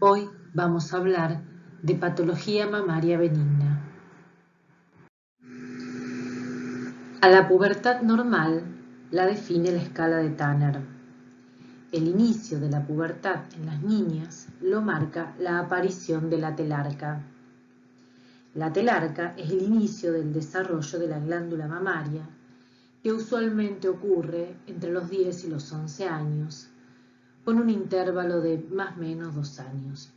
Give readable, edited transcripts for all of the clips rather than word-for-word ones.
Hoy vamos a hablar de patología mamaria benigna. A la pubertad normal la define la escala de Tanner. El inicio de la pubertad en las niñas lo marca la aparición de la telarca. La telarca es el inicio del desarrollo de la glándula mamaria, que usualmente ocurre entre los 10 y los 11 años, con un intervalo de más o menos 2 años.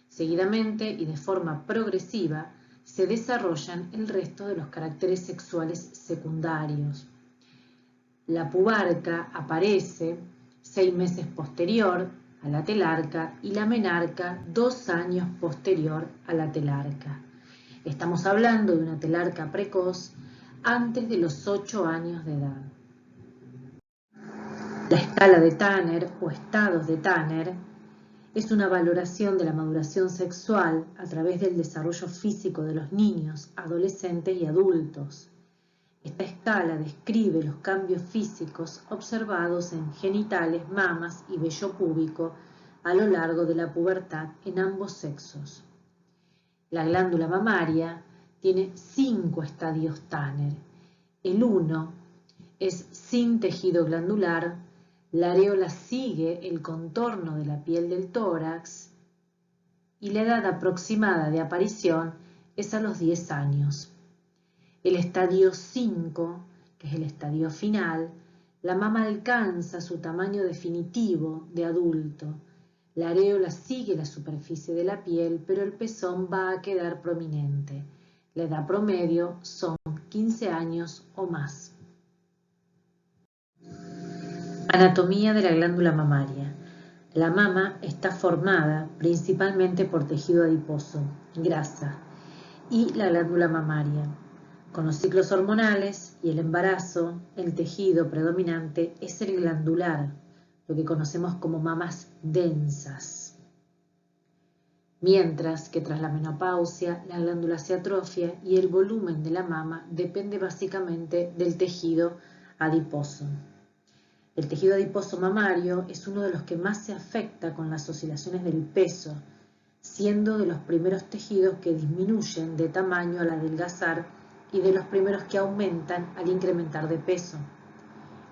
Seguidamente y de forma progresiva se desarrollan el resto de los caracteres sexuales secundarios. La pubarca aparece 6 meses posterior a la telarca y la menarca 2 años posterior a la telarca. Estamos hablando de una telarca precoz antes de los 8 años de edad. La escala de Tanner o estados de Tanner es una valoración de la maduración sexual a través del desarrollo físico de los niños, adolescentes y adultos. Esta escala describe los cambios físicos observados en genitales, mamas y vello púbico a lo largo de la pubertad en ambos sexos. La glándula mamaria tiene 5 estadios Tanner. El 1 es sin tejido glandular. La areola sigue el contorno de la piel del tórax y la edad aproximada de aparición es a los 10 años. El estadio 5, que es el estadio final, la mama alcanza su tamaño definitivo de adulto. La areola sigue la superficie de la piel, pero el pezón va a quedar prominente. La edad promedio son 15 años o más. Anatomía de la glándula mamaria. La mama está formada principalmente por tejido adiposo, grasa, y la glándula mamaria. Con los ciclos hormonales y el embarazo, el tejido predominante es el glandular, lo que conocemos como mamas densas. Mientras que tras la menopausia, la glándula se atrofia y el volumen de la mama depende básicamente del tejido adiposo. El tejido adiposo mamario es uno de los que más se afecta con las oscilaciones del peso, siendo de los primeros tejidos que disminuyen de tamaño al adelgazar y de los primeros que aumentan al incrementar de peso.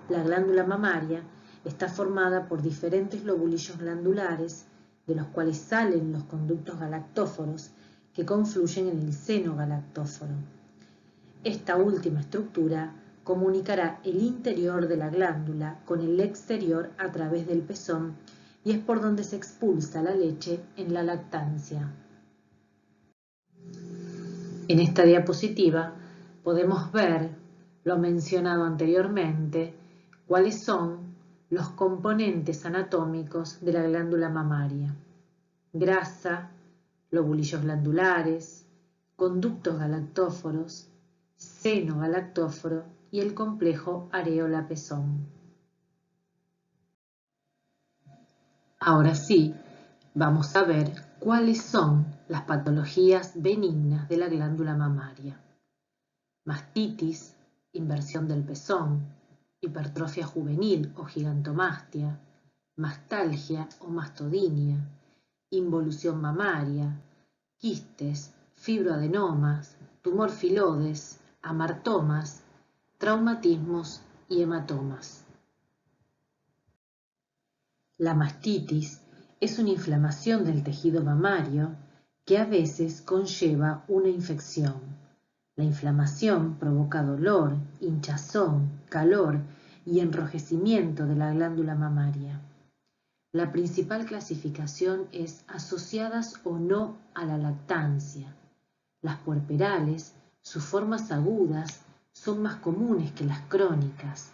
La glándula mamaria está formada por diferentes lobulillos glandulares, de los cuales salen los conductos galactóforos que confluyen en el seno galactóforo. Esta última estructura comunicará el interior de la glándula con el exterior a través del pezón y es por donde se expulsa la leche en la lactancia. En esta diapositiva podemos ver lo mencionado anteriormente, cuáles son los componentes anatómicos de la glándula mamaria: grasa, lobulillos glandulares, conductos galactóforos, seno galactóforo y el complejo areola-pezón. Ahora sí, vamos a ver cuáles son las patologías benignas de la glándula mamaria: mastitis, inversión del pezón, hipertrofia juvenil o gigantomastia, mastalgia o mastodinia, involución mamaria, quistes, fibroadenomas, tumor filodes, amartomas, traumatismos y hematomas. La mastitis es una inflamación del tejido mamario que a veces conlleva una infección. La inflamación provoca dolor, hinchazón, calor y enrojecimiento de la glándula mamaria. La principal clasificación es asociadas o no a la lactancia. Las puerperales, sus formas agudas, son más comunes que las crónicas.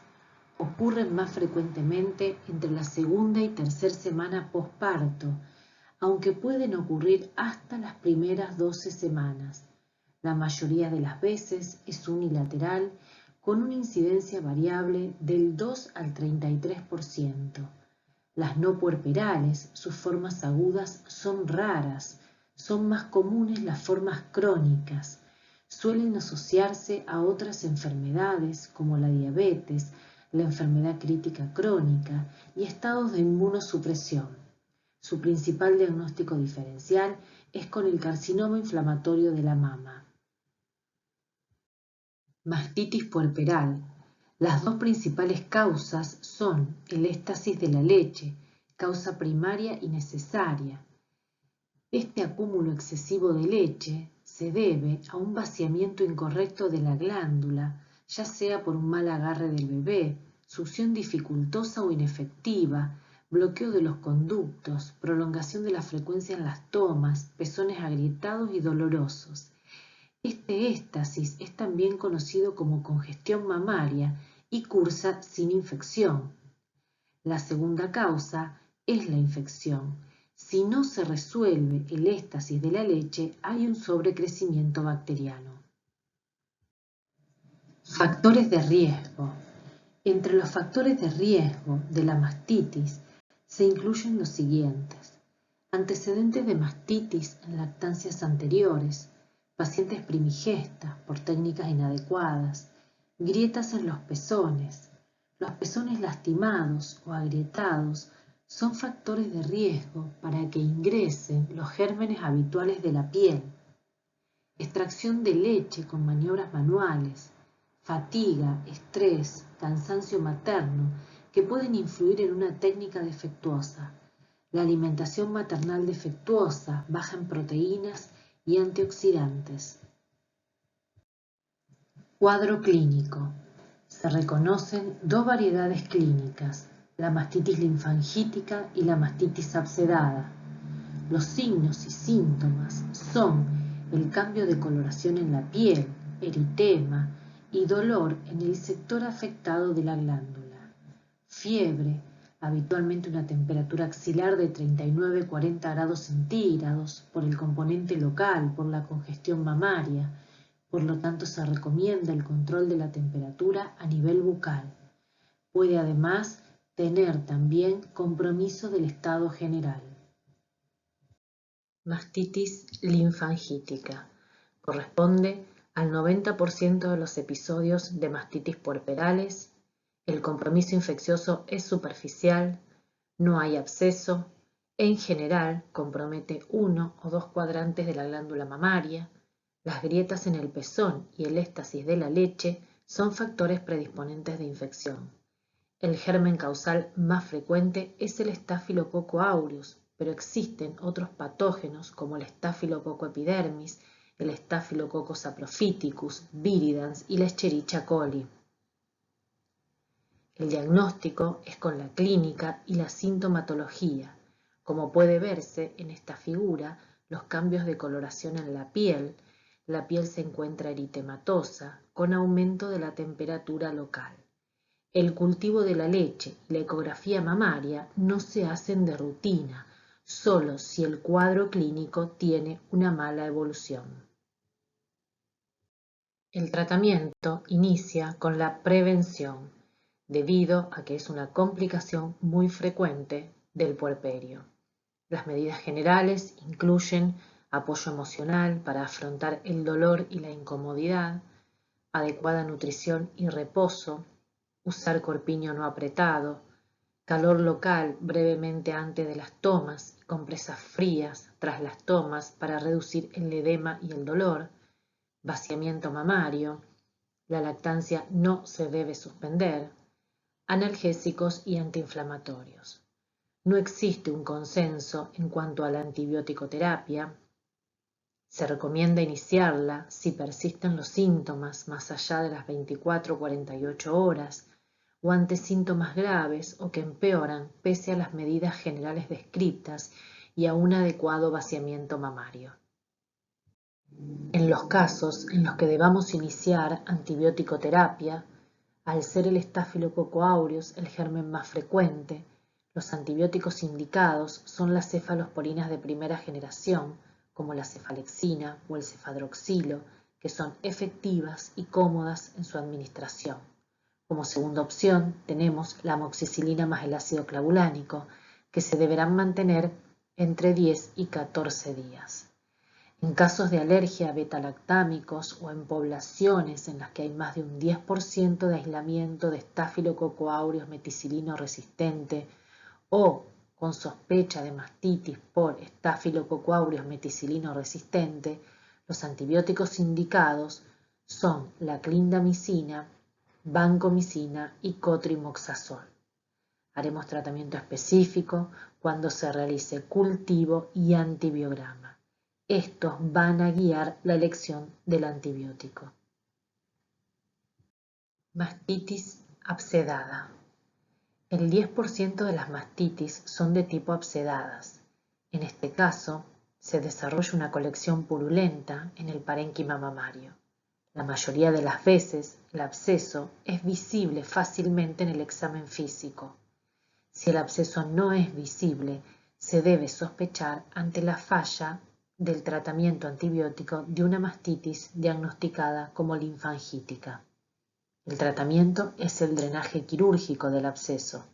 Ocurren más frecuentemente entre la segunda y tercera semana posparto, aunque pueden ocurrir hasta las primeras 12 semanas. La mayoría de las veces es unilateral, con una incidencia variable del 2 al 33%. Las no puerperales, sus formas agudas son raras, son más comunes las formas crónicas. Suelen asociarse a otras enfermedades como la diabetes, la enfermedad crítica crónica y estados de inmunosupresión. Su principal diagnóstico diferencial es con el carcinoma inflamatorio de la mama. Mastitis puerperal. Las dos principales causas son el éstasis de la leche, causa primaria y necesaria. Este acúmulo excesivo de leche se debe a un vaciamiento incorrecto de la glándula, ya sea por un mal agarre del bebé, succión dificultosa o inefectiva, bloqueo de los conductos, prolongación de la frecuencia en las tomas, pezones agrietados y dolorosos. Este éstasis es también conocido como congestión mamaria y cursa sin infección. La segunda causa es la infección. Si no se resuelve el éstasis de la leche, hay un sobrecrecimiento bacteriano. Factores de riesgo. Entre los factores de riesgo de la mastitis se incluyen los siguientes: antecedentes de mastitis en lactancias anteriores, pacientes primigestas por técnicas inadecuadas, grietas en los pezones lastimados o agrietados son factores de riesgo para que ingresen los gérmenes habituales de la piel, extracción de leche con maniobras manuales, fatiga, estrés, cansancio materno que pueden influir en una técnica defectuosa, la alimentación maternal defectuosa, baja en proteínas y antioxidantes. Cuadro clínico. Se reconocen dos variedades clínicas, la mastitis linfangítica y la mastitis abscedada. Los signos y síntomas son el cambio de coloración en la piel, eritema y dolor en el sector afectado de la glándula. Fiebre, habitualmente una temperatura axilar de 39-40 grados centígrados por el componente local, por la congestión mamaria. Por lo tanto, se recomienda el control de la temperatura a nivel bucal. Puede además tener también compromiso del estado general. Mastitis linfangítica. Corresponde al 90% de los episodios de mastitis puerperales. El compromiso infeccioso es superficial, no hay absceso. En general, compromete uno o dos cuadrantes de la glándula mamaria. Las grietas en el pezón y el éstasis de la leche son factores predisponentes de infección. El germen causal más frecuente es el Staphylococcus aureus, pero existen otros patógenos como el Staphylococcus epidermis, el Staphylococcus saprophyticus, viridans y la Escherichia coli. El diagnóstico es con la clínica y la sintomatología. Como puede verse en esta figura, los cambios de coloración en la piel se encuentra eritematosa con aumento de la temperatura local. El cultivo de la leche y la ecografía mamaria no se hacen de rutina, solo si el cuadro clínico tiene una mala evolución. El tratamiento inicia con la prevención, debido a que es una complicación muy frecuente del puerperio. Las medidas generales incluyen apoyo emocional para afrontar el dolor y la incomodidad, adecuada nutrición y reposo, usar corpiño no apretado, calor local brevemente antes de las tomas y compresas frías tras las tomas para reducir el edema y el dolor, vaciamiento mamario, la lactancia no se debe suspender, analgésicos y antiinflamatorios. No existe un consenso en cuanto a la antibiótico-terapia. Se recomienda iniciarla si persisten los síntomas más allá de las 24 o 48 horas o ante síntomas graves o que empeoran pese a las medidas generales descritas y a un adecuado vaciamiento mamario. En los casos en los que debamos iniciar antibiótico-terapia, al ser el Staphylococcus aureus el germen más frecuente, los antibióticos indicados son las cefalosporinas de primera generación, como la cefalexina o el cefadroxilo, que son efectivas y cómodas en su administración. Como segunda opción tenemos la amoxicilina más el ácido clavulánico, que se deberán mantener entre 10 y 14 días. En casos de alergia a betalactámicos o en poblaciones en las que hay más de un 10% de aislamiento de Staphylococcus aureus meticilino resistente o con sospecha de mastitis por Staphylococcus aureus meticilino resistente, los antibióticos indicados son la clindamicina, vancomicina y cotrimoxazol. Haremos tratamiento específico cuando se realice cultivo y antibiograma. Estos van a guiar la elección del antibiótico. Mastitis abscedada. El 10% de las mastitis son de tipo abscedadas. En este caso, se desarrolla una colección purulenta en el parénquima mamario. La mayoría de las veces, el absceso es visible fácilmente en el examen físico. Si el absceso no es visible, se debe sospechar ante la falla del tratamiento antibiótico de una mastitis diagnosticada como linfangítica. El tratamiento es el drenaje quirúrgico del absceso.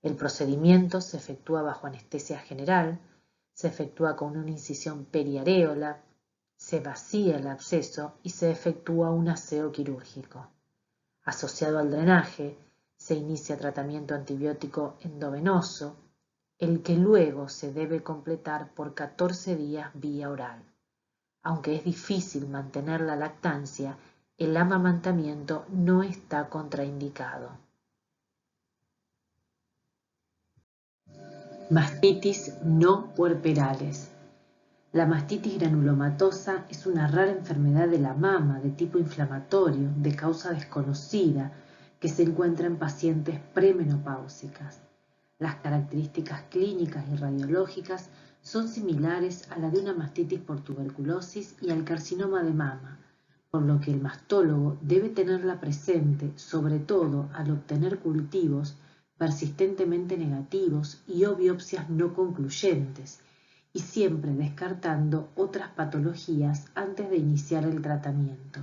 El procedimiento se efectúa bajo anestesia general, se efectúa con una incisión periareola, se vacía el absceso y se efectúa un aseo quirúrgico. Asociado al drenaje, se inicia tratamiento antibiótico endovenoso, el que luego se debe completar por 14 días vía oral. Aunque es difícil mantener la lactancia, el amamantamiento no está contraindicado. Mastitis no puerperales. La mastitis granulomatosa es una rara enfermedad de la mama de tipo inflamatorio de causa desconocida que se encuentra en pacientes premenopáusicas. Las características clínicas y radiológicas son similares a la de una mastitis por tuberculosis y al carcinoma de mama, por lo que el mastólogo debe tenerla presente, sobre todo al obtener cultivos persistentemente negativos y o biopsias no concluyentes, y siempre descartando otras patologías antes de iniciar el tratamiento.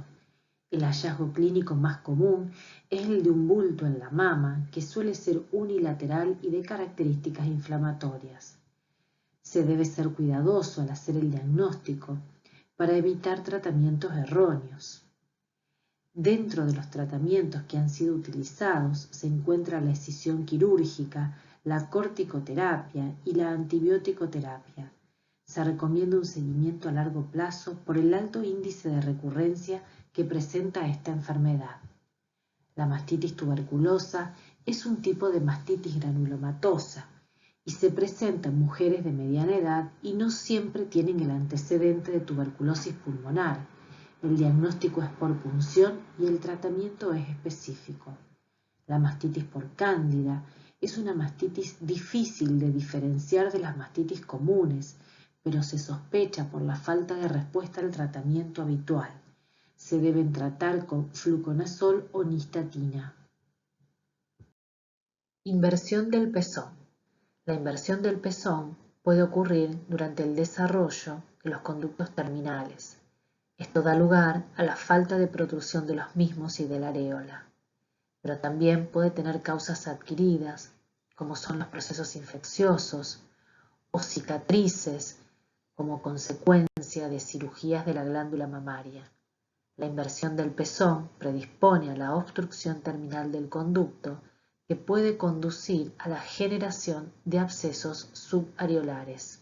El hallazgo clínico más común es el de un bulto en la mama, que suele ser unilateral y de características inflamatorias. Se debe ser cuidadoso al hacer el diagnóstico para evitar tratamientos erróneos. Dentro de los tratamientos que han sido utilizados se encuentra la escisión quirúrgica, la corticoterapia y la antibiótico-terapia. Se recomienda un seguimiento a largo plazo por el alto índice de recurrencia que presenta esta enfermedad. La mastitis tuberculosa es un tipo de mastitis granulomatosa y se presenta en mujeres de mediana edad y no siempre tienen el antecedente de tuberculosis pulmonar. El diagnóstico es por punción y el tratamiento es específico. La mastitis por cándida es una mastitis difícil de diferenciar de las mastitis comunes, pero se sospecha por la falta de respuesta al tratamiento habitual. Se deben tratar con fluconazol o nistatina. Inversión del pezón. La inversión del pezón puede ocurrir durante el desarrollo de los conductos terminales. Esto da lugar a la falta de protrusión de los mismos y de la areola, pero también puede tener causas adquiridas, como son los procesos infecciosos o cicatrices como consecuencia de cirugías de la glándula mamaria. La inversión del pezón predispone a la obstrucción terminal del conducto que puede conducir a la generación de abscesos subareolares.